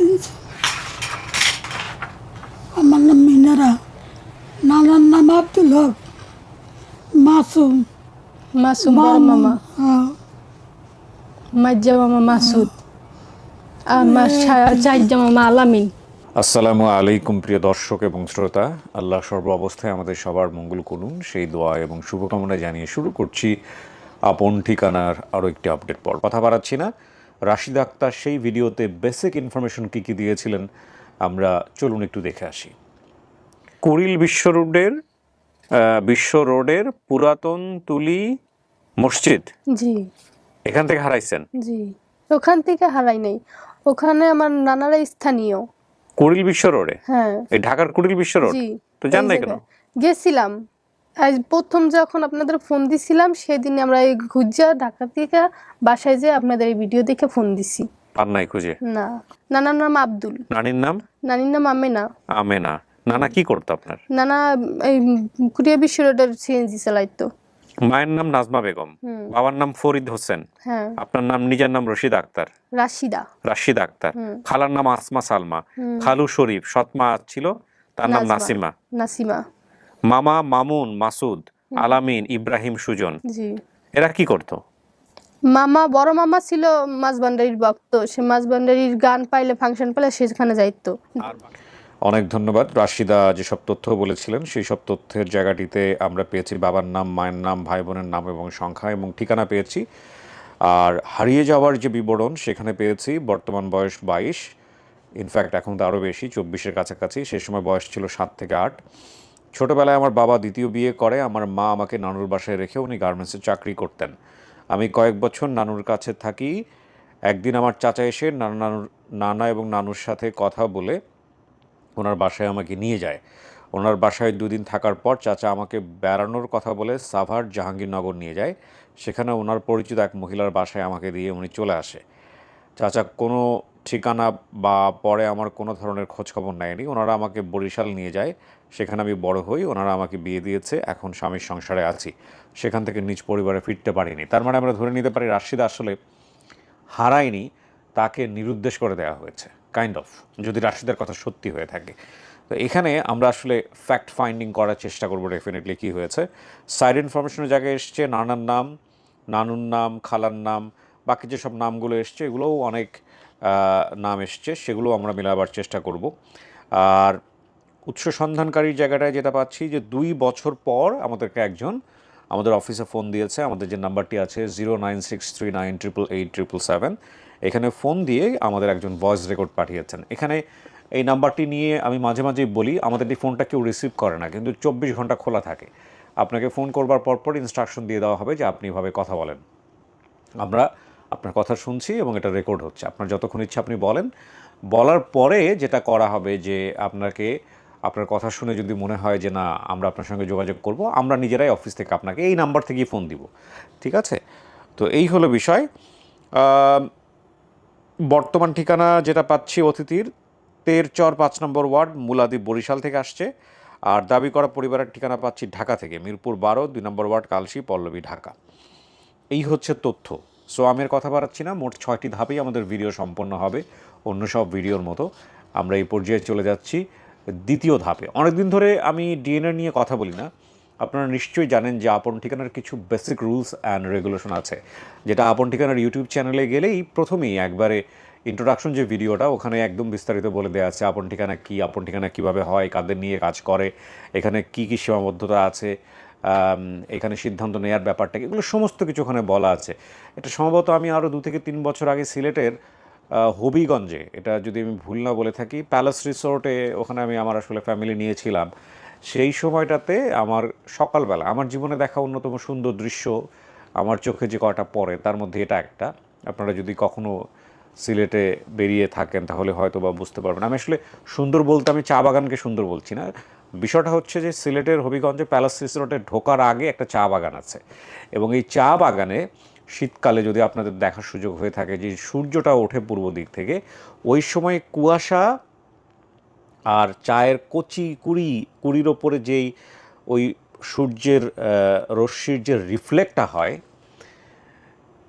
চিনছি। আমার নাম মিনারা, নানার নাম আব্দুল হক, মাসুম মাসুম বড় মামা, হ্যাঁ, মাজ্জা মামা মাসুদ, আর চাইজ্জা মামা আলামিন। আসসালামু আলাইকুম প্রিয় দর্শক এবং শ্রোতা, আল্লাহ সর্ব অবস্থায় আমাদের সবার মঙ্গল করুন সেই দোয়া এবং শুভকামনা জানিয়ে শুরু করছি আপন ঠিকানার আরও একটি আপডেট পর। কথা বাড়াচ্ছি না, রাশিদ আক্তার সেই ভিডিওতে বেসিক ইনফরমেশন কী কী দিয়েছিলেন আমরা চলুন একটু দেখে আসি। কুড়িল বিশ্ব রোডের পুরাতন তুলি মসজিদ, জি এখান থেকে হারাইছেন? জি, ওখান থেকে হারাই নাই, ওখানে আমার নানারা স্থানীয়। কুড়িল বিশ্ব রোডে? হ্যাঁ, এই ঢাকার কুড়িল বিশ্ব রোড? জি। তো জান এই নাই কেন? জায়গায় গেছিলাম আজ প্রথম যখন আপনাদের ফোন দিছিলাম সেদিন আমরা এই ঘুরজা ঢাকা থেকে বাসায় যেয়ে আপনাদের এই ভিডিও দেখে ফোন দিছি। পান নাই খুঁজে? না, নানার নাম আব্দুল, নানির নাম? নানির নাম আমেনা। আমেনা। নানা কি করতো আপনার? নানা এই কুড়িয়া বিশ্ব রোডের সিএনজি চালাইতো। মায়ের নাম নাজমা বেগম, বাবার নাম ফরিদ হোসেন, হ্যাঁ, আপনার নাম নিজের নাম রশিদ আক্তার? রাশিদা। আক্তার। খালার নাম আসমা সালমা, খালু শরীফ, সৎমা ছিল তার নাম নাসিমা। মামা মামুন, মাসুদ, আলামিন, ইব্রাহিম, সুজন। জি। এরা কি করতো? মামা বড় মামা ছিল মাঝবান্ডারির ভক্ত, সে মাঝবান্ডারির গান পাইলে ফাংশন পেলে সেখানে যাইতো। অনেক ধন্যবাদ। রাশিদা যেসব তথ্য বলেছিলেন সেই সব তথ্যের জায়গাটিতে আমরা পেয়েছি বাবার নাম, মায়ের নাম, ভাই বোনের নাম এবং সংখ্যা এবং ঠিকানা পেয়েছি। আর হারিয়ে যাওয়ার যে বিবরণ সেখানে পেয়েছি বর্তমান বয়স 22, ইনফ্যাক্ট এখন তো আরও বেশি, 24-এর কাছাকাছি। সে সময় বয়স ছিল 7 থেকে 8। ছোটোবেলায় আমার বাবা দ্বিতীয় বিয়ে করে, আমার মা আমাকে নানুর বাসায় রেখে উনি গার্মেন্টসে চাকরি করতেন। আমি কয়েক বছর নানুর কাছে থাকি। একদিন আমার চাচা এসে নানা এবং নানুর সাথে কথা বলে ওনার বাসায় আমাকে নিয়ে যায়। ওনার বাসায় 2 দিন থাকার পর চাচা আমাকে বেড়ানোর কথা বলে সাভার জাহাঙ্গীরনগর নিয়ে যায়। সেখানে ওনার পরিচিত এক মহিলার বাসায় আমাকে দিয়ে উনি চলে আসে। চাচা কোনো ঠিকানা বা পরে আমার কোনো ধরনের খোঁজখবর নেয়নি। ওনারা আমাকে বরিশাল নিয়ে যায়, সেখানে আমি বড় হই। ওনারা আমাকে বিয়ে দিয়েছে, এখন স্বামীর সংসারে আছি। সেখান থেকে নিজ পরিবারে ফিরতে পারিনি। তার মানে আমরা ধরে নিতে পারি রাশিদা আসলে হারায়নি, তাকে নিরুদ্দেশ করে দেওয়া হয়েছে, কাইন্ড অফ, যদি রাশিদার কথা সত্যি হয়ে থাকে। তো এখানে আমরা আসলে ফ্যাক্ট ফাইন্ডিং করার চেষ্টা করবো ডেফিনেটলি কী হয়েছে। সাইড ইনফরমেশনের জায়গায় এসছে নানার নাম, নানুর নাম, খালার নাম, বাকি যেসব নামগুলো এসছে এগুলোও অনেক নাম এসছে, সেগুলো আমরা মেলাবার চেষ্টা করব। আর উৎস সন্ধানকারীর জায়গাটায় যেটা পাচ্ছি যে 2 বছর পর আমাদেরকে একজন আমাদের অফিসে ফোন দিয়েছে। আমাদের যে নাম্বারটি আছে 09639887777, এখানে ফোন দিয়ে আমাদের একজন ভয়েস রেকর্ড পাঠিয়েছেন। এখানে এই নাম্বারটি নিয়ে আমি মাঝে মাঝেই বলি আমাদের এই ফোনটা কেউ রিসিভ করে না, কিন্তু 24 ঘন্টা খোলা থাকে। আপনাকে ফোন করবার পরপর ইনস্ট্রাকশন দিয়ে দেওয়া হবে যে আপনি এভাবে কথা বলেন। আমরা আপনার কথা শুনছি এবং এটা রেকর্ড হচ্ছে। আপনার যতক্ষণ ইচ্ছা আপনি বলেন। বলার পরে যেটা করা হবে যে আপনার কথা শুনে যদি মনে হয় যে না আমরা আপনার সঙ্গে যোগাযোগ করব, আমরা নিজেরাই অফিস থেকে আপনাকে এই নাম্বার থেকেই ফোন দিব। ঠিক আছে? তো এই হলো বিষয়। বর্তমান ঠিকানা যেটা পাচ্ছি অতিথির তেরচর 5 নম্বর ওয়ার্ড, মুলাদি, বরিশাল থেকে আসছে। আর দাবি করা পরিবারের ঠিকানা পাচ্ছি ঢাকা থেকে, মিরপুর 12, 2 নম্বর ওয়ার্ড, কালশি, পল্লবী, ঢাকা। এই হচ্ছে তথ্য। সো আমি আর কথা বাড়াচ্ছি না, মোট 6টি ধাপেই আমাদের ভিডিও সম্পন্ন হবে অন্য সব ভিডিওর মতো। আমরা এই পর্যায়ে চলে যাচ্ছি দ্বিতীয় ধাপে। অনেকদিন ধরে আমি ডিএনএ নিয়ে কথা বলি না। আপনারা নিশ্চয়ই জানেন যে আপন ঠিকানার কিছু বেসিক রুলস অ্যান্ড রেগুলেশন আছে, যেটা আপন ঠিকানার ইউটিউব চ্যানেলে গেলেই প্রথমেই একবারে ইন্ট্রোডাকশন যে ভিডিওটা, ওখানে একদম বিস্তারিত বলে দেওয়া আছে আপন ঠিকানা কী, আপন ঠিকানা কীভাবে হয়, কাদের নিয়ে কাজ করে, এখানে কী কী সীমাবদ্ধতা আছে, এখানে সিদ্ধান্ত নেওয়ার ব্যাপারটা, এগুলো সমস্ত কিছু ওখানে বলা আছে। এটা সম্ভবত আমি আরও 2 থেকে 3 বছর আগে সিলেটের হবিগঞ্জে, এটা যদি আমি ভুল না বলে থাকি, প্যালেস রিসোর্টে, ওখানে আমি আমার আসলে ফ্যামিলি নিয়েছিলাম। সেই সময়টাতে আমার সকালবেলা আমার জীবনে দেখা অন্যতম সুন্দর দৃশ্য আমার চোখে যে কয়টা পড়ে তার মধ্যে এটা একটা। আপনারা যদি কখনো সিলেটে বেরিয়ে থাকেন তাহলে হয়তো বা বুঝতে পারবেন। আমি আসলে সুন্দর বলতে আমি চা বাগানকে সুন্দর বলছি না। বিষয়টা হচ্ছে যে সিলেটের হবিগঞ্জে প্যালেস রিসোর্টে ঢোকার আগে একটা চা বাগান আছে, এবং এই চা বাগানে শীতকালে যদি আপনাদের দেখার সুযোগ হয়ে থাকে যে সূর্যটা ওঠে পূর্ব দিক থেকে, ওই সময় কুয়াশা আর চায়ের কুড়ির ওপরে যেই ওই সূর্যের রশ্মির যে রিফ্লেক্টটা হয়,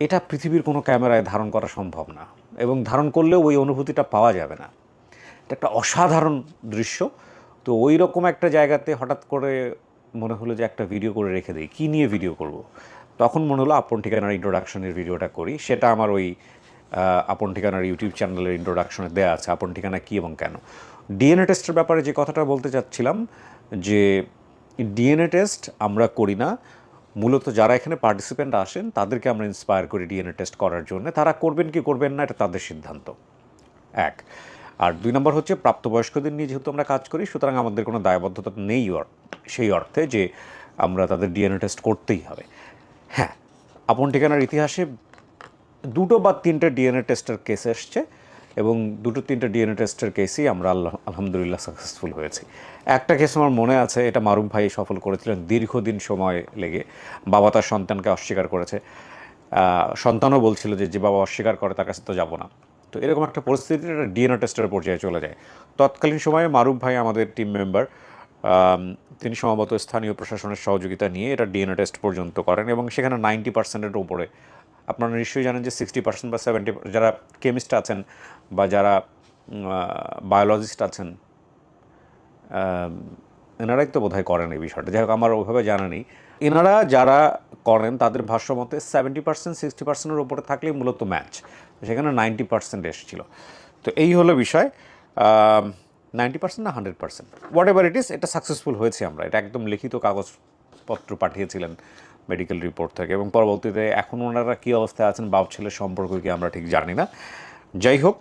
এটা পৃথিবীর কোনো ক্যামেরায় ধারণ করা সম্ভব না, এবং ধারণ করলেও ওই অনুভূতিটা পাওয়া যাবে না। একটা অসাধারণ দৃশ্য। তো ওই রকম একটা জায়গাতে হঠাৎ করে মনে হলো যে একটা ভিডিও করে রেখে দিই, কী নিয়ে ভিডিও করব। তখন মনে হলো আপন ঠিকানার ইন্ট্রোডাকশনের ভিডিওটা করি। সেটা আমার ওই আপন ঠিকানার ইউটিউব চ্যানেলের ইন্ট্রোডাকশনে দেওয়া আছে, আপন ঠিকানা কী এবং কেন। ডিএনএ টেস্টের ব্যাপারে যে কথাটা বলতে চাচ্ছিলাম, যে ডিএনএ টেস্ট আমরা করি না, মূলত যারা এখানে পার্টিসিপেন্ট আসেন তাদেরকে আমরা ইন্সপায়ার করি ডিএনএ টেস্ট করার জন্য। তারা করবেন কি করবেন না এটা তাদের সিদ্ধান্ত, এক। আর 2 নম্বর হচ্ছে প্রাপ্তবয়স্কদের নিয়ে যেহেতু আমরা কাজ করি, সুতরাং আমাদের কোনো দায়বদ্ধতা নেই সেই অর্থে যে আমরা তাদের ডিএনএ টেস্ট করতেই হবে। হ্যাঁ, আপন ঠিকানার ইতিহাসে 2 বা 3টে ডিএনএ টেস্টের কেস এসছে এবং 2-3টে ডিএনএ টেস্টের কেসই আমরা আলহামদুলিল্লাহ সাকসেসফুল হয়েছি। একটা কেস আমার মনে আছে, এটা মারুফ ভাই সফল করেছিলেন দীর্ঘদিন সময় লেগে। বাবা তার সন্তানকে অস্বীকার করেছে, সন্তানও বলছিল যে বাবা অস্বীকার করে তার কাছে তো যাব না। তো এরকম একটা পরিস্থিতি একটা ডিএনএ টেস্টের পর্যায়ে চলে যায়। তৎকালীন সময়ে মারুফ ভাই আমাদের টিম মেম্বার, তিনি সম্ভবত স্থানীয় প্রশাসনের সহযোগিতা নিয়ে এটা ডিএনএ টেস্ট পর্যন্ত করেন এবং সেখানে 90%-এর উপরে, আপনারা নিশ্চয়ই জানেন যে 60% বা 70 যারা কেমিস্ট আছেন বা যারা বায়োলজিস্ট আছেন এনারাই তো বোধহয় করেন এই বিষয়টা, যাই হোক আমার ওইভাবে জানা নেই। এনারা যারা করেন তাদের ভাষ্য মতে 70% 60%-এর উপরে থাকলেই মূলত ম্যাচ, সেখানে 90% এসেছিল। তো এই হলো বিষয়, 90% না 100%, হোয়াট এভার ইট ইস, এটা সাকসেসফুল হয়েছে আমরা। এটা একদম লিখিত কাগজপত্র পাঠিয়েছিলেন মেডিকেল রিপোর্ট থেকে, এবং পরবর্তীতে এখন ওনারা কী অবস্থায় আছেন, বাপ ছেলের সম্পর্ক কি আমরা ঠিক জানি না। যাই হোক,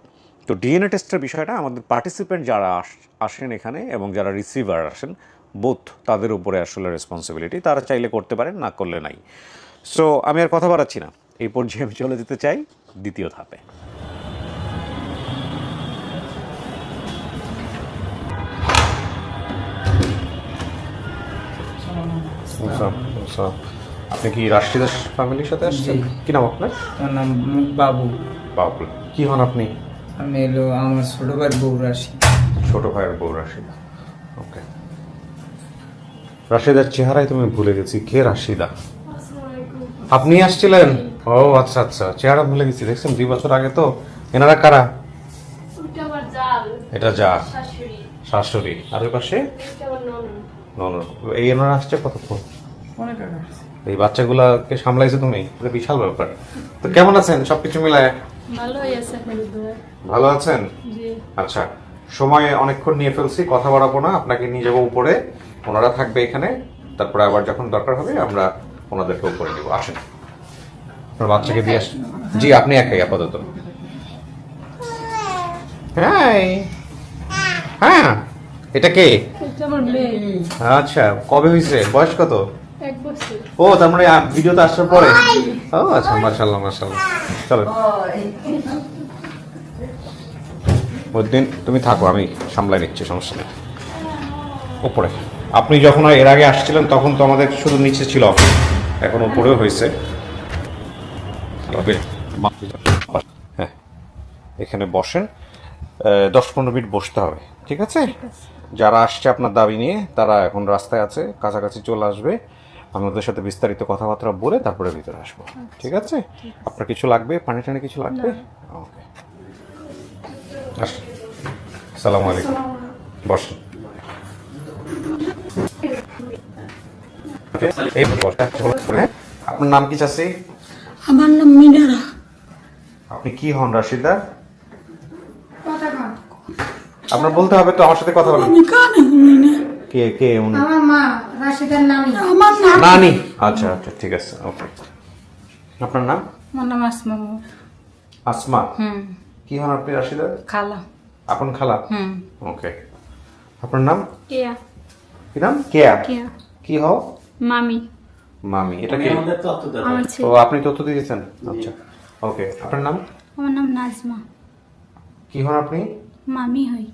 তো ডিএনএ টেস্টের বিষয়টা আমাদের পার্টিসিপেন্ট যারা আসেন এখানে এবং যারা রিসিভার আসেন, বোথ তাদের উপরে আসলে রেসপন্সিবিলিটি। তারা চাইলে করতে পারেন, না করলে নাই। সো আমি আর কথা বাড়াচ্ছি না, এই পর্যায়ে আমি চলে যেতে চাই দ্বিতীয় ধাপে। আপনি কি রাশিদার ফ্যামিলির সাথে আসছেন? কি নাম আপনার? আমার নাম বাবু। বাবু, কি হন আপনি? আমি এলো আমার ছোট ভাইয়ের বউ রাশি। ছোট ভাইয়ের বউ রাশিদা, ওকে। রাশিদার চেহারাই তুমি ভুলে গেছি, কে রাশিদা? আপনি আসছিলেন? ও আচ্ছা আচ্ছা, চেহারা ভুলে গেছি। দেখছেন 2 বছর আগে তো। এনারা কারা? এটা যা শাশুড়ি, আর ওই পাশে ননদ। এই এনারা আসছে কতক্ষণ? এই বাচ্চাগুলাকে সামলাইছো তুমি, এটা বিশাল ব্যাপার। তো কেমন আছেন সবকিছু মিলায়? ভালো আছেন? আচ্ছা, সময় অনেকক্ষণ নিয়ে ফেলছি, কথা বাড়াবো না, আপনাকে নিয়ে যাবো উপরে, ওনারা থাকবে এখানে, তারপরে আবার যখন দরকার হবে আমরা ওনাদেরকে উপরে নিব। আসেন, আপনার বাচ্চাকে দিয়ে আসেন। জি, আপনি একাই আপাতত। হ্যাঁ, হ্যাঁ, এটা কে? আচ্ছা, কবে হয়েছে, বয়স কত? 1 বছর। ও, তার মানে ভিডিওতে আসার পরে। ও আচ্ছা, মাশাআল্লাহ মাশাআল্লাহ। চলো ওদিন তুমি থাকো, আমি সামলাই নিচ্ছি, সমস্যা নেই। উপরে আপনি যখন এর আগে আসছিলেন তখন তো আমাদের শুধু নিচে ছিল অফিস, এখন উপরেও হয়েছে। হ্যাঁ, এখানে বসেন, 10-15 মিনিট বসতে হবে, ঠিক আছে? যারা আসছে আপনার দাবি নিয়ে তারা এখন রাস্তায় আছে, কাছাকাছি চলে আসবে, আমি ওদের সাথে বিস্তারিত কথাবার্তা বলে তারপরে ভিতরে আসবো, ঠিক আছে? আপনার কিছু লাগবে, পানি টানি কিছু লাগবে? ওকে, আসুন। আসসালামু আলাইকুম, বসুন। আপনার নাম কি চাচি? আমার নাম মিনারা। আপনি কি হন রাশিদা? আপনার বলতে হবে তো, আমার সাথে কথা বলেন। আমি কানে শুনি না। কে কে উনি? আমার মা রাশিদার নানি। আমার নাম নানি। আচ্ছা আচ্ছা, ঠিক আছে, ওকে। আপনার নাম? আমার নাম আসমা। আসমা। কি হন আপনি রাশিদা? খালা। আপন খালা? ওকে। আপনার নাম? কেয়া। কি নাম? কেয়া। কেয়া। কি হও? মামি। মামি, এটা কি? আমার ও, ছেলে। আপনি তথ্য দিয়েছেন, আচ্ছা, ওকে। আপনার নাম? আমার নাম নাজমা। কি হন আপনি? মামি হই।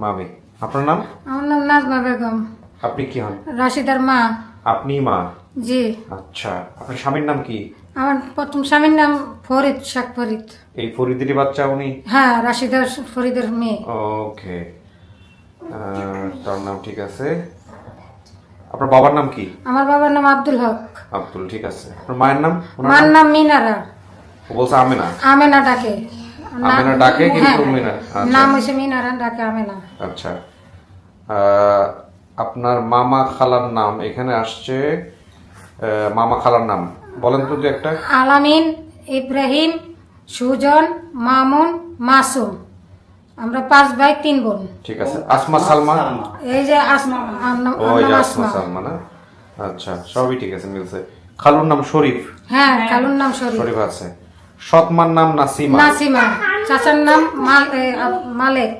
মামি। আপনার নাম? আমার নাম নাজমা বেগম। আপনি কি হন? রাশিদার মা। আপনি মা? জি। আচ্ছা, আপনার স্বামীর নাম কি? আমার প্রথম স্বামীর নাম ফরিদ, শেখ ফরিদ। এই ফরিদেরই বাচ্চা উনি? হ্যাঁ, রাশিদার ফরিদের মেয়ে। ওকে, তার নাম ঠিক আছে। আপনার বাবার নাম কি? আমার বাবার নাম আব্দুল হক। আব্দুল, ঠিক আছে। আপনার মায়ের নাম? ওনার মার নাম? নাম মিনারা। ও বলছে আমেনা। আমেনা ডাকে, আমেনা ডাকে কিন্তু হ্যাঁ, মিনা, আচ্ছা। নাম হয়েছে মিনারা, ডাকে আমেনা। আচ্ছা, আপনার মামা খালার নাম এখানে আসছে, মামা খালার নাম বলেন তো যে একটা। আলামিন, ইব্রাহিম, সুজন, মামুন, মাসুম। আমরা 5 ভাই 3 বোন। ঠিক আছে। আসমা সালমা, এই যে আসমা, ও এই যে আসমা সালমা না, আচ্ছা সবই ঠিক আছে, মিলছে। খালুর নাম শরীফ, হ্যাঁ কালুর নাম শরীফ। শরীফ আছে। সৎমার নাম নাসিমা, নাসিমা। চাচার নাম মালেক।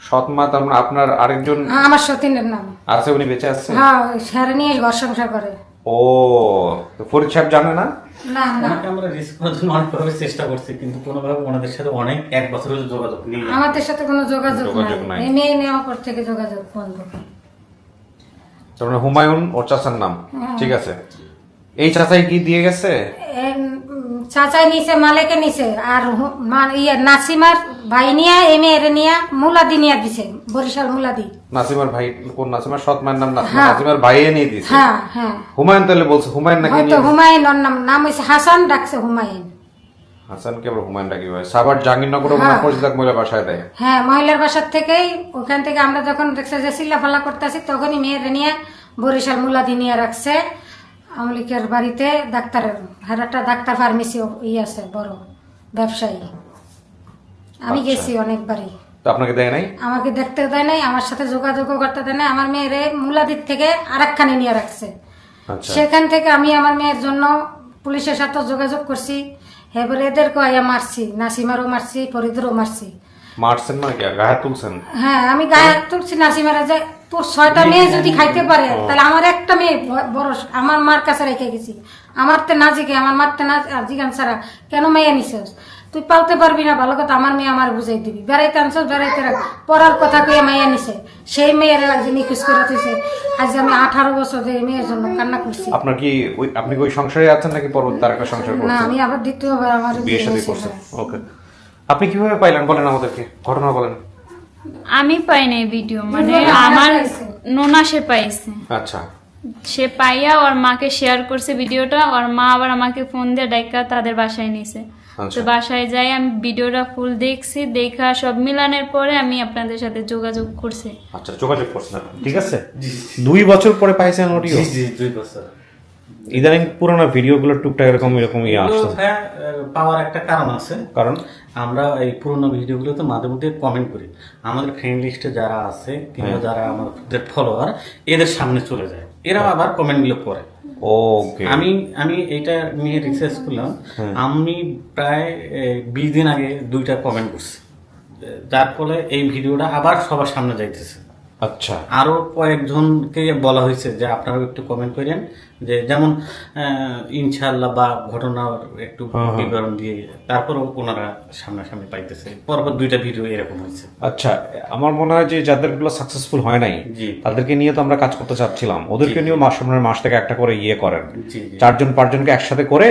সৎমা তার মানে আপনার আরেকজন আমার সতীনের নাম। আছে, উনি বেঁচে আছে? হ্যাঁ, সারে নিয়ে ঘর সংসার করে। ও, ফরিদ সাহেব জানে না? না না, ওনাকে আমরা রিস্ক করার জন্য অনেকভাবে চেষ্টা করছি, কিন্তু কোনোভাবে ওনাদের সাথে অনেক 1 বছরের যোগাযোগ নেই। আমাদের সাথে কোনো যোগাযোগ যোগাযোগ নাই। নাই। এই মেয়ে নেওয়ার পর থেকে যোগাযোগ বন্ধ। তার মানে হুমায়ুন ওর চাচার নাম, ঠিক আছে। এই চাচাই কি দিয়ে গেছে? চাচাই নিছে, মালেকে নিছে, আর নাসিমার ভাই নিয়ে এই মেয়ের নিয়ে মুলাদি নিয়ে দিছে, বরিশাল মুলাদি। নাসিমার ভাই কোন? নাসিমার সৎমার নাম নাসিমা, হ্যাঁ। নাসিমার ভাইয়ে নিয়ে দিছে। হ্যাঁ হ্যাঁ, হুমায়ুন তাহলে বলছে, হুমায়ুন নাকি হয়তো নিয়ে? হুমায়ুন, ওর নাম হয়েছে হাসান, ডাকছে হুমায়ুন। হাসানকে আবার হুমায়ুন ডাকি হয়। সাভার জাহাঙ্গীরনগর মনে হয় পরিচিত মহিলা বাসায় দেয়। হ্যাঁ, মহিলার বাসার থেকেই, ওখান থেকে আমরা যখন দেখছে যে চিল্লাফাল্লা করতেছি, তখনই মেয়ের নিয়ে বরিশাল মুলাদি নিয়ে রাখছে আমলিকের বাড়িতে। ডাক্তারের হারাটা ডাক্তার ফার্মেসি আছে, বড় ব্যবসায়ী। আমি গেছি অনেকবারই। তো আপনাকে দেয় নাই? আমাকে দেখতে দেয় নাই, আমার সাথে যোগাযোগও করতে দেয় নাই। আমার মেয়ের মুলাদির থেকে আরেকখানে নিয়ে রাখছে। আচ্ছা, সেখান থেকে আমি আমার মেয়ের জন্য পুলিশের সাথে যোগাযোগ করছি। এবারে এদেরকে আয়া মারছি, নাসিমারও মারছি, ফরিদেরও মারছি। মারছেন মানে কি, গায়ে তুলছেন? হ্যাঁ, আমি গায়ে তুলছি নাসিমারা, যে তোর 6টা মেয়ে যদি খাইতে পারে, তাহলে আমার একটা মেয়ে বড় আমার মার কাছে রেখে গেছি। আমার তে না জিগে, আমার মারতে না জিগান ছাড়া কেন মেয়ে নিছিস? তুই পালতে পারবি না, ভালো কথা। আমার মেয়ে আমার বুঝাই দিবি। বেড়াইতে আনছিস, বেড়াইতে রাখ। পড়ার কথা কয়ে মেয়ে নিছে, সেই মেয়ের আজ নিখোঁজ করে তুইছে। আজ আমি 18 বছর ধরে মেয়ের জন্য কান্না করছি। আপনার কি আপনি কি ওই সংসারে আছেন নাকি পরবর্তী আরেকটা সংসার না, করছেন? আমি আবার দ্বিতীয়বার আমার বিয়ে শাদী করছেন, ওকে। আপনি কিভাবে পাইলেন বলেন আমাদেরকে, ঘটনা বলেন। আমি পাই নাই ভিডিও, মানে আমার নোনা সে পাইছে। আচ্ছা, সে পাইয়া ওর মাকে শেয়ার করছে ভিডিওটা, ওর মা আবার আমাকে ফোন দিয়ে ডাইকা তাদের বাসায় নিছে। আচ্ছা। তো বাসায় যাই আমি ভিডিওটা ফুল দেখছি, দেখা সব মিলানের পরে আমি আপনাদের সাথে যোগাযোগ করছি। আচ্ছা, যোগাযোগ করছেন আপনি, ঠিক আছে। 2 বছর পরে পাইছেন অডিও? জি জি, 2 বছর। ইদানিং পুরোনো ভিডিওগুলো টুকটাক এরকম আসছে। হ্যাঁ, পাওয়ার একটা কারণ আছে। কারণ আমরা এই পুরোনো ভিডিওগুলোতে মাঝে মধ্যে কমেন্ট করি, আমাদের ফ্রেন্ড লিস্টে যারা আছে কিংবা যারা আমাদের ফলোয়ার, এদের সামনে চলে যায়, এরা আবার কমেন্টগুলো করে। ওকে, আমি এইটা নিয়ে রিসার্চ করলাম। আমি প্রায় 20 দিন আগে 2টা কমেন্ট করছি, যার ফলে এই ভিডিওটা আবার সবার সামনে যাইতেছে। আচ্ছা, আরো কয়েকজনকে বলা হয়েছে যে আপনারাও একটু কমেন্ট করেন, যে যেমন ইনশাআল্লাহ বা ঘটনার একটু বিবরণ দিয়ে, তারপরও ওনারা সামনাসামনি পাইতেছে। পরপর 2টা ভিডিও এরকম হয়েছে। আচ্ছা, আমার মনে হয় যে যাদেরগুলো সাকসেসফুল হয় নাই, জি। তাদেরকে নিয়ে তো আমরা কাজ করতে চাচ্ছিলাম, ওদেরকে নিয়েও মাস থেকে একটা করে ইয়ে করেন, জি, জি। 4-5জনকে একসাথে করে।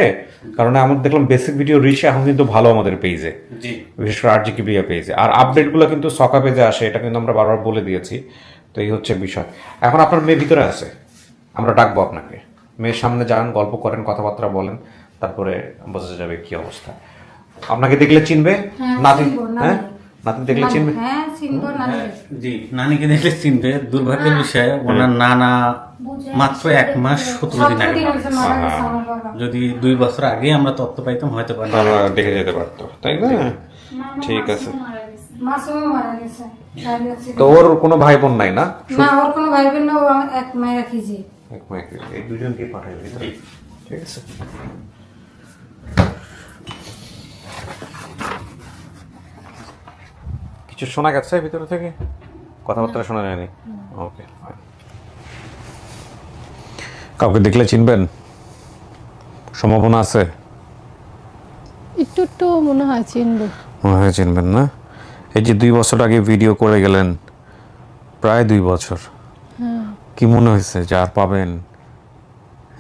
কারণ আমরা দেখলাম বেসিক ভিডিও রিচ এখন কিন্তু ভালো আমাদের পেজে, জি, বিশেষ করে RGK বিয়া পেজে। আর আপডেটগুলো কিন্তু সকা পেজে আসে, এটা কিন্তু আমরা বারবার বলে দিয়েছি। তো এই হচ্ছে বিষয়। এখন আপনার মেয়ে ভিতরে আছে, আমরা ডাকবো আপনাকে, মেয়ের সামনে যান, গল্প করেন, কথাবার্তা বলেন, তারপরে বোঝা যাবে কি অবস্থা। আপনাকে দেখলে চিনবে? নাতি, হ্যাঁ নাতি দেখলে চিনবে? হ্যাঁ, চিনবো না। জি, নানিকে দেখলে চিনবে। দুর্ভাগ্যের বিষয়, ওনার নানা মাত্র 1 মাস 17 দিন আগে মারা গেছে। যদি 2 বছর আগে আমরা তথ্য পাইতাম, হয়তো আমরা দেখে যেতে পারতো, তাই না? ঠিক আছে। মাসুমও মারা গেছে। তো ওর কোনো ভাই বোন নাই না? না, ওর কোনো ভাই বোন না, ও এক মেয়ে রাখিছি। এক মাইকে এই দুজনকে পাঠাই ভিতরে, ঠিক আছে। কিছু শোনা গেছে ভিতরে থেকে? কথাবার্তা শোনা যায়নি? ওকে, কাউকে দেখলে চিনবেন? সম্ভাবনা আছে? একটু একটু মনে হয় চিনবো। মনে হয় চিনবেন না? এই যে 2 বছর আগে ভিডিও করে গেলেন, প্রায় 2 বছর, কি মনে হয়েছে যে আর পাবেন?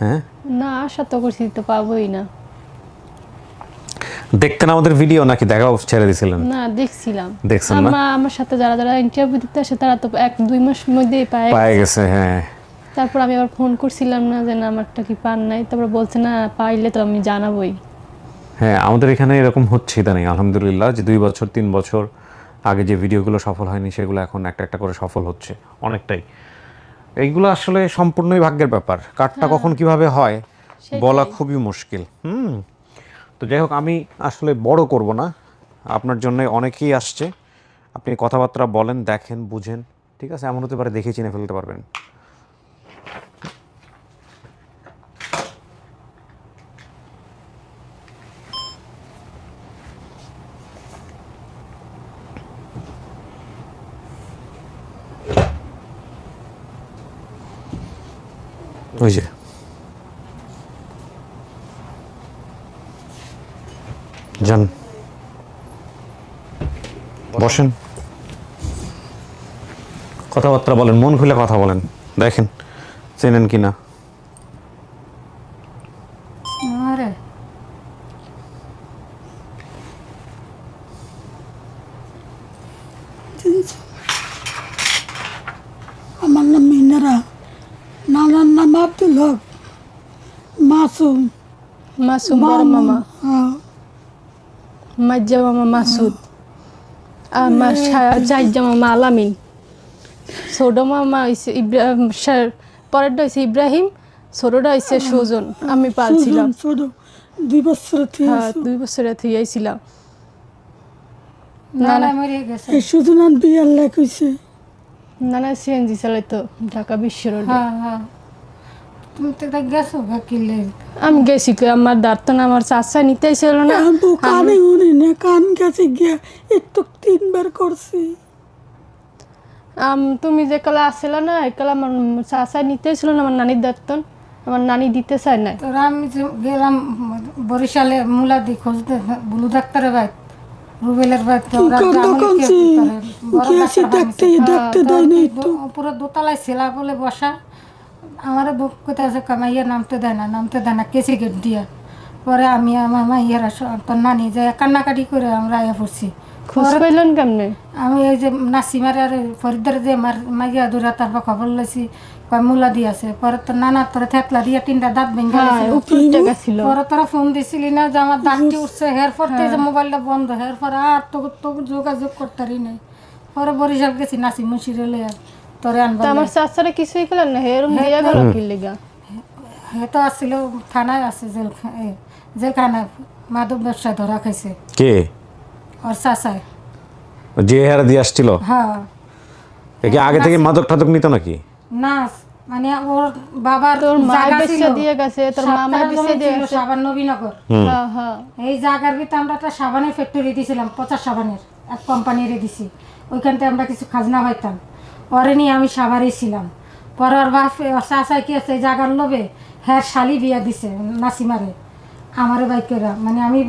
হ্যাঁ, না, আশা তো করছি তো পাবোই না। দেখতেন আমাদের ভিডিও নাকি দেখাও ছেড়ে দিছিলেন? না, দেখছিলাম। দেখছেন না? আমার সাথে যারা যারা ইন্টারভিউ দিতে আসে, তারা তো 1-2 মাস মধ্যেই পায়ে গেছে। হ্যাঁ, তারপর আমি আবার ফোন করছিলাম না যে না আমারটা কি পান নাই, তারপর বলছে না পাইলে তো আমি জানাবোই। হ্যাঁ, আমাদের এখানে এরকম হচ্ছে ইদানিং আলহামদুলিল্লাহ, যে 2 বছর 3 বছর আগে যে ভিডিওগুলো সফল হয়নি সেগুলো এখন একটা একটা করে সফল হচ্ছে অনেকটাই। এইগুলো আসলে সম্পূর্ণই ভাগ্যের ব্যাপার, কারটা কখন কিভাবে হয় বলা খুবই মুশকিল। তো যাই হোক, আমি আসলে বড় করব না, আপনার জন্য অনেকেই আসছে, আপনি কথাবার্তা বলেন, দেখেন, বুঝেন, ঠিক আছে? এমন হতে পারে দেখে চিনে ফেলতে পারবেন। ওই যে যান, বসেন, কথাবার্তা বলেন, মন খুলে কথা বলেন, দেখেন চেনেন কিনা। আরে আমার নাম মিনারা, নানার নাম আব্দুল হক, মাসুম। মাসুম বড় মামা, হ্যাঁ, মাজ্জা মামা মাসুদ, আমার জাইজা মামা আলামিন, ছোট মামা হইছে ইব্রাহিম, পরেরটা হইছে ইব্রাহিম, ছোটটা হইছে সুজন। আমি পালছিলাম, ছোট 2 বছর হ্যাঁ 2 বছরে থুইয়াছিলাম। নানা মরে গেছে। এই সুজনান বিয়ার লেখ হইছে। নানা সিএনজি চালাইতো ঢাকা বিশ্ব রোডে। হ্যাঁ হ্যাঁ, তুমি তো গেছো ভাকিলে। আমি গেছি কই, আমার দাঁতন আমার চাচা নিতে ছিল না। আমি কানে শুনি না, কান কাছে গিয়া একটু 3 বার করছি। তুমি যে কালা আসছিল না, কালা আমার চাচা নিতে ছিল না আমার নানির দাঁতন, আমার নানি দিতে চায় না। তোর আমি যে গেলাম বরিশালে মুলাদি খুঁজতে, বুলু ডাক্তারের বাইত, রুবেলের বাইত, পুরো দোতলায় ছেলা বলে বসা। আমার বুক কোথায় আছে, মাইয়া নামতে দেয় না, কেসি গেট দিয়া। পরে আমি আমার মাইয়ারা তোর নানি যে কান্নাকাটি করে আমরা আয়া পড়ছি। খোঁজ পাইলেন কেমনে? আমি এই যে নাসিমার আর ফরিদার যে মাইয়া দূরা তারপর খবর লইছি, কয় মুলাদি আছে। পরে তোর নানার তোর থেতলা দিয়া 3টা দাঁত ভেঙে গেছিল। পরে তোরা ফোন দিছিলি না যে আমার দাঁতটি উঠছে, হেরপর যে মোবাইলটা বন্ধ, হেরপর আর তো যোগাযোগ করতারি নাই। পরে বরিশাল গেছি নাসি মুন্সিরে লইয়া তোরে আনবা। আমার চাচারা কিছুই করলেন না, এরকম দিয়া গেল কি লিগা? হে তো আসছিল থানায় আছে, জেলখানায় মাদক ব্যবসায় ধরা খাইছে। কে? ওর চাচায়, যে হেরা দিয়ে আসছিল। হ্যাঁ। একে আগে থেকে মাদক টাদক নিত নাকি? না, মানে ওর বাবার তোর মা জায়গা বেচে ছিল, দিয়ে গেছে, তোর মামা বেচে দিয়ে গেছে। সাবান নবীনগর, হ্যাঁ হ্যাঁ। এই জায়গার ভিতরে আমরা একটা সাবানের ফ্যাক্টরি দিয়েছিলাম, 50 সাবানের এক কোম্পানিরে দিছি। ওইখান থেকে আমরা কিছু খাজনা পাইতাম। পরে নিয়ে আমি সাবারই ছিলাম। পরে ওর বাপ চাচাই কি আছে, এই জায়গার লোভে হ্যাঁ শালি বিয়া দিছে নাসিমারে, আমারে বাইকেরা, মানে আমি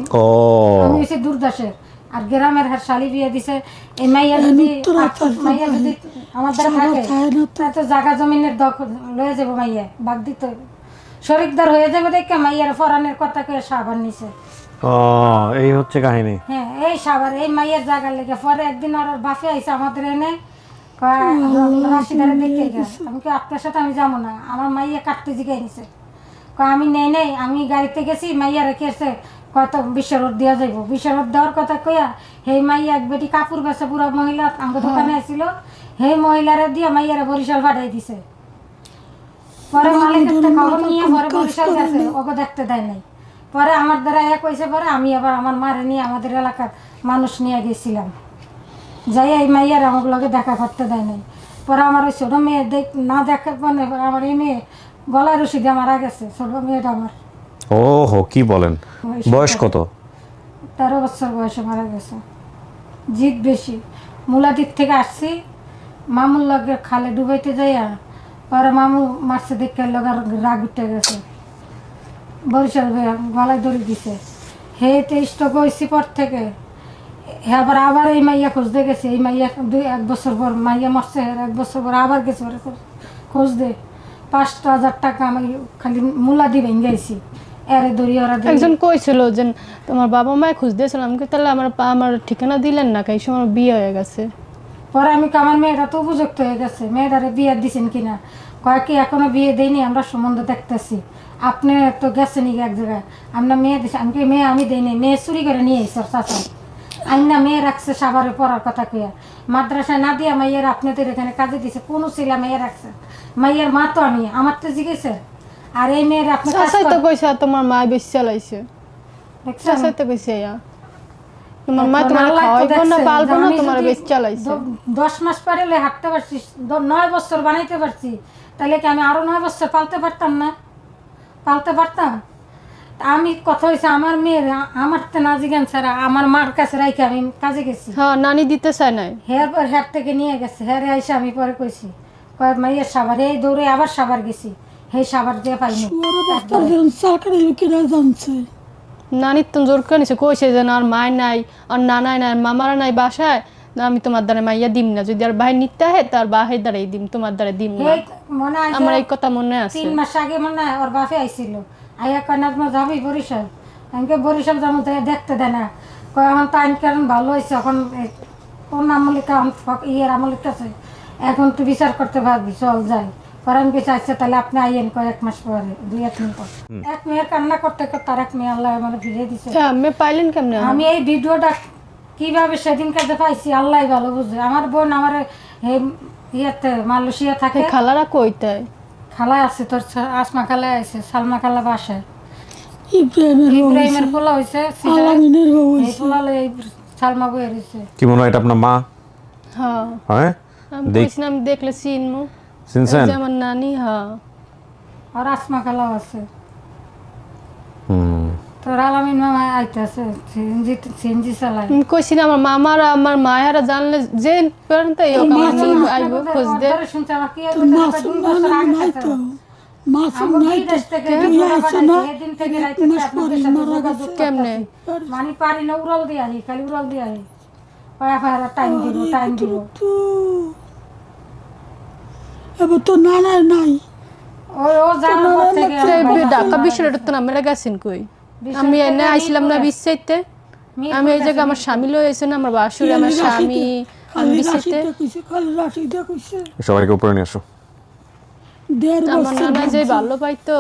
হচ্ছে দূরদাসের, আর গ্রামের হ্যাঁ শালি বিয়া দিছে। এই মাইয়া যদি আমার দ্বারা থাকে, তো জায়গা জমিনের দখল লয়ে যাবো, মাইয়া বাগ দিতে শরিকদার হয়ে যাবে দেখে মাইয়ার ফরানের কথা কয়ে সাবান নিছে। এই হচ্ছে কাহিনী। হ্যাঁ, এই সাবার এই মাইয়ের জায়গা লেগে। পরে একদিন ওর বাপে আইসে আমাদের এনে রাশিদারে দেখে গেছে। আমি কি আপনার সাথে আমি যাবো না, আমার মাইয়া কাটতে জিগাই নিছে। আমি নেই আমি গাড়িতে গেছি, মাইয়া রেখেছে, কত 20 রোড দেওয়া যাইব। 20 রোড দেওয়ার কথা কইয়া সেই মাইয়া এক বেটি কাপড় বেচে, পুরো মহিলা আমার দোকানে আসছিল, সেই মহিলারে দিয়ে মাইয়ারে বরিশাল পাঠাই দিছে। পরে মালিকের খবর নিয়ে পরে বরিশাল গেছে, ওকে দেখতে দেয় নাই। পরে আমার দ্বারা এক হয়েছে, পরে আমি আবার আমার মারে নিয়ে আমাদের এলাকার মানুষ নিয়ে গেছিলাম, যাই এই মাইয়ার আমার লগে দেখা করতে দেয় নাই। পরে আমার ওই ছোটো মেয়ে না দেখা, মানে আমার এই মেয়ে গলায় রশি দিয়ে মারা গেছে, ছোটো মেয়েটা আমার। ও হো, কি বলেন? বয়স কত? 13 বছর বয়সে মারা গেছে। জিদ বেশি। মুলাদির থেকে আসছি, মামুর লগে খালে ডুবাইতে যাইয়া পরে মামু মারছে দেখে লগে রাগ উঠে গেছে, বরিশাল গলায় দড়ি দিছে। হে 23 হয়েছি পর থেকে আবার এই মাইয়া খুঁজতে গেছে। এই মাইয়া 1 বছর পর মাইয়া মরছে, 1 বছর পর আবার গেছে খোঁজ দে। 5,000 টাকা আমি খালি মুলাদি ভেঙে গেছি। একজন কইছিল যে তোমার বাবা মায় খুঁজ দিয়েছিল, আমি তাহলে আমার ঠিকানা দিলেন না, এই সময় বিয়ে হয়ে গেছে। পরে আমি আমার মেয়েটা তো উপযুক্ত হয়ে গেছে, মেয়েটারে বিয়ে দিছেন কিনা, কয়েক এখনো বিয়ে দেয়নি, আমরা সম্বন্ধ দেখতেছি। আপনি তো গেছেন এক জায়গায় আমরা মেয়ে দিছি আমি কি মেয়ে আমি দেই নাই মেয়ে চুরি করে নিয়ে এসে চাচা আইন না মেয়ে রাখছে সাভারে পড়ার কথা কইয়া মাদ্রাসায় না দিয়া মাইয়ের আপনাদের এখানে কাজে দিছে কোন ছিলা মেয়ে রাখছে মাইয়ের মা তো আমি আমার তো জিজ্ঞেসে আর এই মেয়ের আপনি কাজ চাচাই তো করেন। কইছে তোমার মা বেশি চালাইছে দেখছেন? চাচাই তো কইছে তোমার মা এখন তোমার আল্লাহ তো খাওয়াইবো না দেখছে পালবো যে না আমি তোমার যদি বেশি চালাইছে 10 মাস পরে হলে হাঁটতে পারছি 9 বছর বানাইতে পারছি তাহলে কি আমি আরো 9 বছর পালতে পারতাম না পালতে পারতাম তা আমি কথা হয়েছে আমার মেয়ের আমার তো না জিজ্ঞান ছাড়া আমার মার কাছে রাইখে আমি কাজে গেছি হ্যাঁ নানি দিতে চায় নাই হেয়ার পর হেয়ার থেকে নিয়ে গেছে হেয়ারে আইসা আমি পরে কইছি কয় মাইয়ের সাবার এই দৌড়ে আবার সাবার গেছি সেই সাবার দিয়ে পাইনি ওর অবস্থার যেন সরকারি লোকেরা জানছে নানির তো জোর করে নিছে কইছে যে না আর মায় নাই আর নানাই নাই মামারা নাই বাসায় না আমি তোমার দ্বারা মাইয়া দিম না যদি আর ভাই নিতে হয় তার বাহের দ্বারাই দিম তোমার দ্বারা দিম না এই মনে হয় আমার এই কথা মনে আছে 3 মাস আগে মনে হয় ওর বাপে আইছিল আইয়া কয় না তোমার যাবি বরিশাল আমাকে বরিশাল যাবো তাই দেখতে দেয় না কয় এখন তো আইন কারণ ভালো হয়েছে এখন কোন আমলিকা ইয়ের আমলিক আছে এখন তুই বিচার করতে পারবি চল যাই পরে আমি কিছু আসছে তাহলে আপনি আইয়েন কয় 1 মাস পরে 2-3 দিন পর এক মেয়ের কান্না করতে করতে আর এক মেয়ে আল্লাহ আমার ফিরিয়ে দিছে হ্যাঁ আমি পাইলেন কেমনে আমি এই ভিডিওটা কিভাবে সেদিন কাছে পাইছি আল্লাহ ভালো বুঝে আমার বোন আমার এই ইয়েতে মালয়েশিয়া থাকে খালারা কইতায় খালায় আছে তোর আসমা খালায় আছে সালমা খালা বাসায় ইব্রাহিমের বউ ইব্রাহিমের পোলা হয়েছে আলামিনের বউ এই পোলা এই সালমা বই হয়েছে কি মনে হয় এটা আপনার মা? হ্যাঁ হ্যাঁ আমি কইছিলাম আমি দেখলে চিনমু চিনছেন? এই যে আমার নানি হ্যাঁ আর আসমা খালাও আছে হুম। তোর আলামিন মামা আইতেছে সিএনজি চালায় আমি কইছিলাম আমার মামারা আমার মায়েরা জানলে যে পর্যন্ত এই আইব খোঁজ দে ওদের শুনছে আমার কি তো মাসুম নাই তো মাসুম নাই তো তুই আইছো না 1 মাস পরে মারা গেছে কেমনে মানে পারি না উড়াল দিয়ে আহি খালি উড়াল দিয়ে আহি পায়া পায়া টাইম দিব তো এবার তো নানার নাই ও জানার পর থেকে ঢাকা বিশ্বরের তো নামে গেছেন কই আমি এনে আইছিলাম না বিশ্বইতে আমি এই জায়গা আমার স্বামী লয়ে এসে না আমার বাসুর আমার স্বামী আমি খালি বিশ্বইতে রাশিদা কইছে খালি রাশিদা কইছে সবাইকে উপরে নিয়ে আসো। 1.5 আমার বছর নানা যে ভালো পাইতো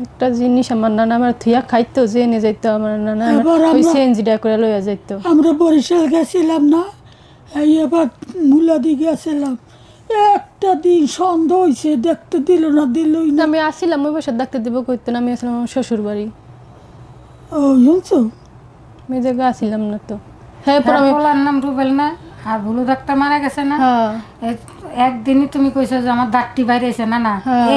একটা জিনিস আমার নানা আমার থুয়া খাইতো জেনে যাইতো আমার নানা এবার ওই আমরা- সেনজিটা করে লইয়া যাইতো আমরা বরিশাল গেছিলাম না এই এবার মুলাদি গেছিলাম একটা দিন সন্ধ্যা হয়েছে দেখতে দিল না দিলই না আমি আসিলাম ওই বছর ডাক্তার দিব কইতো না আমি আসলাম আমার শ্বশুর বাড়ি ও শুনছো আমি এই জায়গা আসিলাম না তো হ্যাঁ পর আমি পোলার নাম রুবেল না আর ভুলু ডাক্তার মারা গেছে না হ্যাঁ একদিনই তুমি কইছো যে আমার দাঁতটি বাইরেছে না না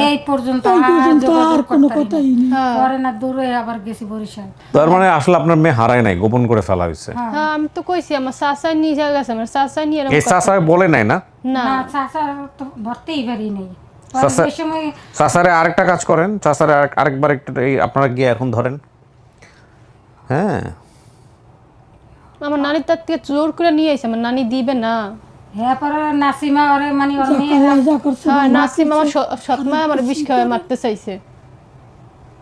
এই পর্যন্ত এই আর পর্যন্ত যোগাযোগ আর কোনো করতে কথাই নেই পরে না দূরে আবার গেছি বরিশাল তার মানে আসলে আপনার মেয়ে হারায় নাই, গোপন করে ফেলা হয়েছে। হ্যাঁ আমি তো কইছি আমার চাচা নিয়ে যা গেছে আমার চাচা নিয়ে এরকম এই চাচা বলে নাই না? না না চাচা তো ভরতেই পারি নেই চাচা- ওই সময় চাচারে আরেকটা কাজ করেন, চাচারে আরেকবার একটু এই আপনারা গিয়ে এখন ধরেন। হ্যাঁ আমার নানি তার থেকে জোর করে নিয়ে আইছে আমার নানি দিবে না হ্যাঁ পরে নাসিমা ওরে মানে ওর মেয়ে আল্লাহ যা করছে হ্যাঁ নাসিম আমার সৎমা আমার বিষ খাওয়া মারতে চাইছে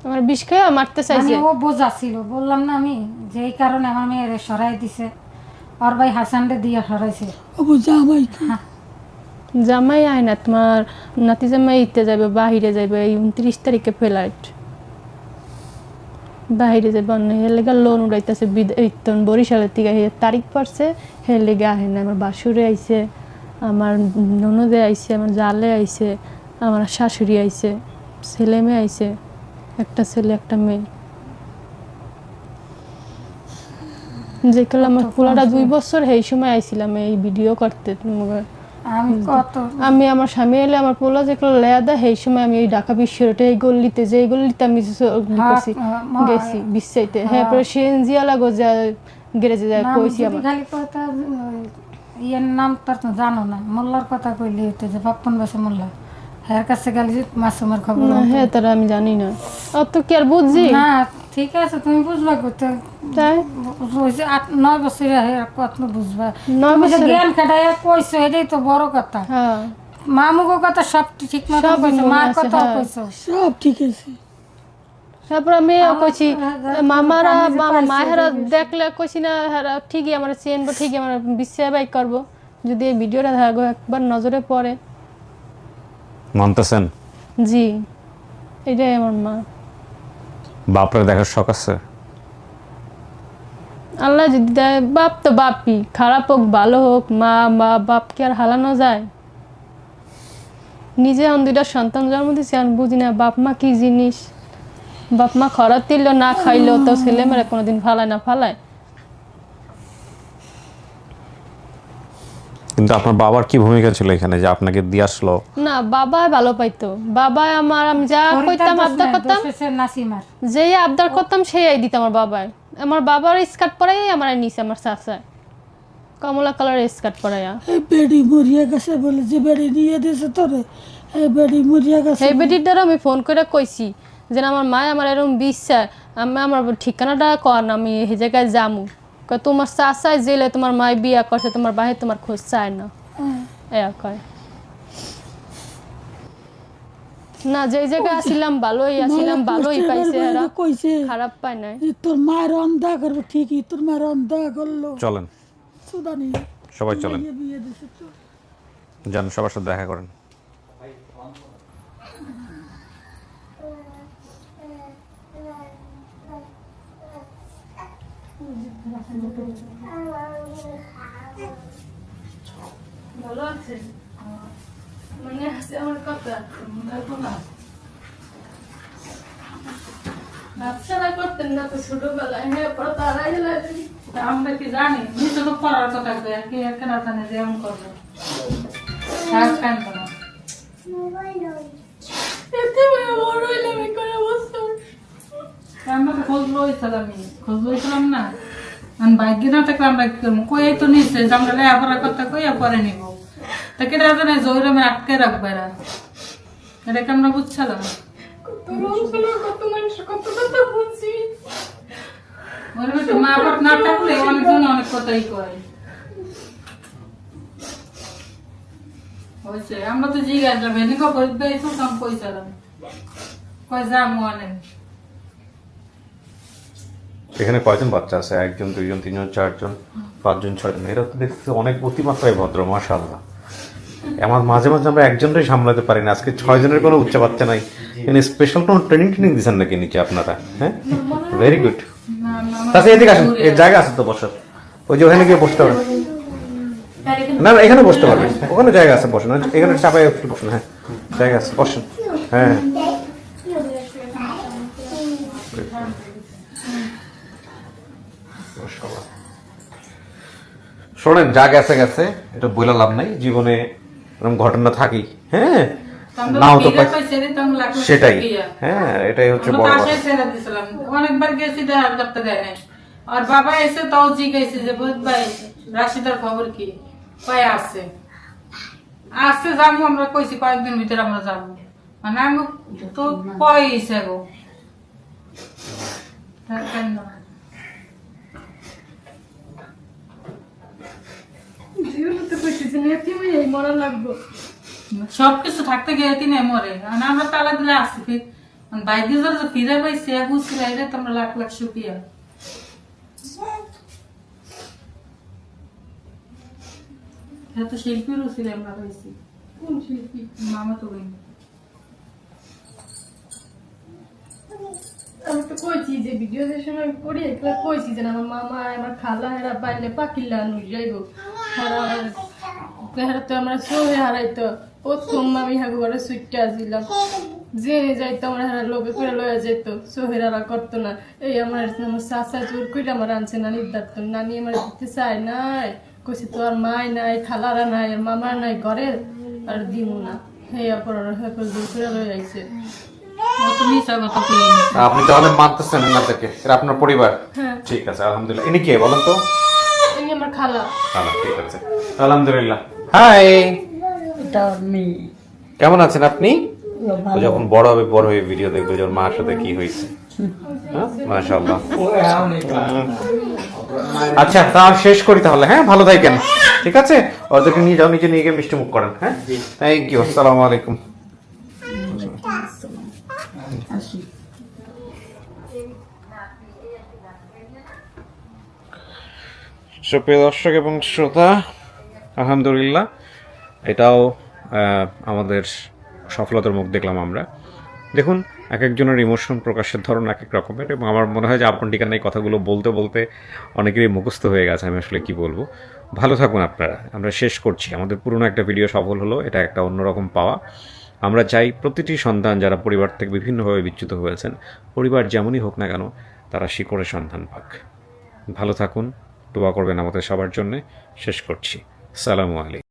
আমার বিষ খাওয়া মারতে মানে চাইছে ও বোঝা ছিল বললাম না আমি যে এই কারণে আমার মেয়ের সরাই দিছে ওর ভাই হাসানরে দিয়ে সরাইছে ও জামাই জামাই আয় না তোমার নাতি জামাই ইতে যাবে বাহিরে যাবে এই 29 তারিখে ফ্লাইট বাহিরে যাবে এর লেগে লোন উড়াইতেছে বরিশালের থেকে তারিখ পড়ছে হের লেগে আহে না আমার বাসুরে আইছে আমার ননদে আইছে আমার জালে আইছে আমার শাশুড়ি আইছে ছেলে মেয়ে আইছে একটা ছেলে একটা মেয়ে যেগুলো আমার পুরাটা 2 বছর এই সময় আইছিলাম এই ভিডিও করতে আমি কত আমি আমার স্বামী এলে আমার পোলা যেগুলো লেয়া দেয় সেই সময় আমি এই ঢাকা বিশ্বরোডে এই গল্লিতে যে এই গল্লিতে আমি গেছি বিশ্বাইতে হ্যাঁ পরে সিএনজি লাগো যা গ্যারেজে যায় কইছি আমার খালি কথা ইয়ের নাম তার তো জানো না মোল্লার কথা কইলে হইতে যে পাপ্পন বাসে মোল্লা হ্যার কাছে গেলে যে মাসুমের খবর না, হ্যাঁ তারা আমি জানি না অত কি আর বুঝছি না ঠিক আছে তুমি বুঝবা করতে তাই 8-9 বছর কত বুঝবা 9 তুমি যে বছরে? জ্ঞান খাটাইয়া কইছো এটাই তো বড় কথা হ্যাঁ মামুগো কথা সব ঠিক মতো সব কইছো মনে মার আছে, কথা হ্যাঁ। কইছো সব ঠিক আছে তারপর আমি কইছি মামারা মায়েরা দেখলে কইছি না হ্যাঁ ঠিকই আমার চেনবো ঠিকই আমার বিশ্বাস বাই করবো যদি এই ভিডিওটা একবার নজরে পড়ে। মানতেছেন? জি, এটাই আমার মা। বাপরে দেখার শখ আছে? আল্লাহ যদি দেয়, বাপ তো বাপই, খারাপ হোক ভালো হোক, মা বাপকে আর হারানো যায়? নিজে এখন 2টা সন্তান জন্ম দিচ্ছি, আমি বুঝি না বাপ মা কি জিনিস। বাপ মা খরচ দিল না খাইলো তো ছেলে মেয়েরা কোনোদিন ফালায় না ফালায়। কিন্তু আপনার বাবার কি ভূমিকা ছিল এখানে যে আপনাকে দিয়ে আসলো? না, বাবা ভালো পাইতো। বাবা আমার, আমি যা কইতাম আবদার করতাম, নাসিমার যেই আবদার করতাম সেই দিত আমার বাবাই। আমার বাবার স্কার্ট পরাই আমার নিচে আমার চাচা কমলা কালারের স্কার্ট পরাইয়া। এই বেড়ি মরিয়া গেছে বলে যে বেড়ি নিয়ে দিয়েছে তোরে, এই বেড়ি মরিয়া গেছে। এই বেটির দ্বারা আমি ফোন করে কইছি যে আমার মা আমার এরকম বিশ্বাস, আমি আমার ঠিকানাটা কর, আমি এই জায়গায় যামু। তোমার চাচাই জেলে তোমার মায় বিয়া করছে, তোমার বাহে তোমার খোঁজ চায় না, কয় না। যে জায়গায় আসিলাম ভালোই আসিলাম, ভালোই পাইছে, এরা কইছে খারাপ পায় নাই। যে তোর মায়ের অন্ধা করবো, ঠিকই তোর মায়ের অন্ধা করলো। চলেন সুদানি সবাই চলেন, বিয়ে দিছে তো। যান সবার সাথে দেখা করেন। ভালো আছে মানে আছে আমার কথা ব্যবসাটা করতেন না তো ছোটবেলায়, হ্যাঁ পরে তারাই আমরা কি জানি নিচে তো পড়ার কথা কি কেন জানে যে এমন করবো কাজ কান করা আমরা তো খোঁজ লইছিলাম না, বাইক না থাকলে আমরা কি করবো? কই তো নিচ্ছে যে আমরা লেখাপড়া করতে কইয়া পরে নিব, তা কেটে জানে জোরে আটকে রাখবে এরা, এটাকে আমরা বুঝছিলাম। মা বাপ না থাকলে অনেকজন অনেক কথাই কয় হয়েছে। আমরা তো জিজ্ঞাসা ভেনি পয়সা কয় যাবো অনেক। এখানে কয়জন বাচ্চা আছে? 1 জন 2 জন 3 জন 4 জন 5 জন 6 জন। এরা তো দেখতে অনেক অতিমাত্রায় ভদ্র, মাশাআল্লাহ। আমার মাঝে মাঝে আমরা একজনটাই সামলাতে পারি না, আজকে 6 জনের কোনো উচ্চ বাচ্চা নাই। এখানে স্পেশাল কোনো ট্রেনিং দিচ্ছেন নাকি নিচে আপনারা? হ্যাঁ, ভেরি গুড। তাছাড়া এদিকে আসুন, এর জায়গা আছে তো বসার, ওই যে ওখানে গিয়ে বসতে পারবেন। না না, এখানে বসতে পারবেন, ওখানে জায়গা আছে, বসেন। এখানে চাপায় একটু বসুন, হ্যাঁ জায়গা আছে, বসেন। হ্যাঁ শোনেন, যা গেছে গেছে, এটা বইলা লাভ নাই, জীবনে এরকম ঘটনা থাকি। হ্যাঁ, নাও তো সেটাই। হ্যাঁ, এটাই হচ্ছে বড় কথা। অনেকবার গেছি দেখা করতে দেয় নাই, আর বাবা এসে তাও জিজ্ঞাসা যে বোধ ভাই রাশিদার খবর কি, কয় আসছে আসছে যাবো। আমরা কইছি কয়েকদিন ভিতরে আমরা যাবো, মানে আমি তো কয়েছে গো সবকিছু থাকতে গিয়ে তিনি মরে, আমরা তালা দিলে আসছি বাইরে ফিরে পাইছি বুঝছিল, এটা তো আমরা লাখ লাখ শুকিয়া। এত শিল্পীরও ছিল আমরা পাইছি। কোন শিল্পী? মামা তো আমি তো কইছি যে ভিডিও যে সময় করি একলা কইছি যে আমার মামা আমার খালা এরা বাইলে পাকিলা নুই যাইব, হেরা তো আমরা সহে হারাইতো। প্রথম আমি হাগু ঘরে সুইটটা আসছিলাম, জেনে যাইতো আমরা হেরা লোকে করে লয়ে যেত, সোহেরারা করতো না। এই আমার চাচা চুর করে আমার আনছে নানি দাঁড়তো, নানি আমার দিতে চায় নাই, কইছে তো আর মাই নাই, খালারা নাই, আর মামা নাই ঘরে, আর দিমু না। হেয়া পড়ানো হেকল জোর করে লয়ে আইছে। আপনি তাহলে মানতেছেন না থেকে, এটা আপনার পরিবার? ঠিক আছে, আলহামদুলিল্লাহ। ইনি কে বলেন তো? ইনি আমার খালা। খালা, ঠিক আছে, আলহামদুলিল্লাহ। হাই, কেমন আছেন আপনি? যখন বড় হয়ে ভিডিও দেখবে যে ওর মার সাথে কি হয়েছে। মাশাআল্লাহ। আচ্ছা, তা শেষ করি তাহলে। হ্যাঁ, ভালো থাকেন, ঠিক আছে? ওদেরকে নিয়ে যাও, নিচে নিয়ে গিয়ে মিষ্টি মুখ করেন। হ্যাঁ, থ্যাংক ইউ, আসসালামু আলাইকুম। সুপ্রিয় দর্শক এবং শ্রোতা, আলহামদুলিল্লাহ, এটাও আমাদের সফলতার মুখ দেখলাম আমরা। দেখুন, এক একজনের ইমোশন প্রকাশের ধরন এক এক রকমের, এবং আমার মনে হয় যে আপন ঠিকানা এই কথাগুলো বলতে বলতে অনেকেরই মুখস্থ হয়ে গেছে। আমি আসলে কি বলবো। ভালো থাকুন আপনারা। আমরা শেষ করছি। আমাদের পুরনো একটা ভিডিও সফল হলো, এটা একটা অন্যরকম পাওয়া। আমরা চাই প্রতিটি সন্তান যারা পরিবার থেকে বিভিন্নভাবে বিচ্যুত হয়েছেন, পরিবার যেমনই হোক না কেন, তারা শিকড়ের সন্ধান পাক। ভালো থাকুন, দোয়া করবেন আমাদের সবার জন্যে। শেষ করছি। আসসালামু আলাইকুম।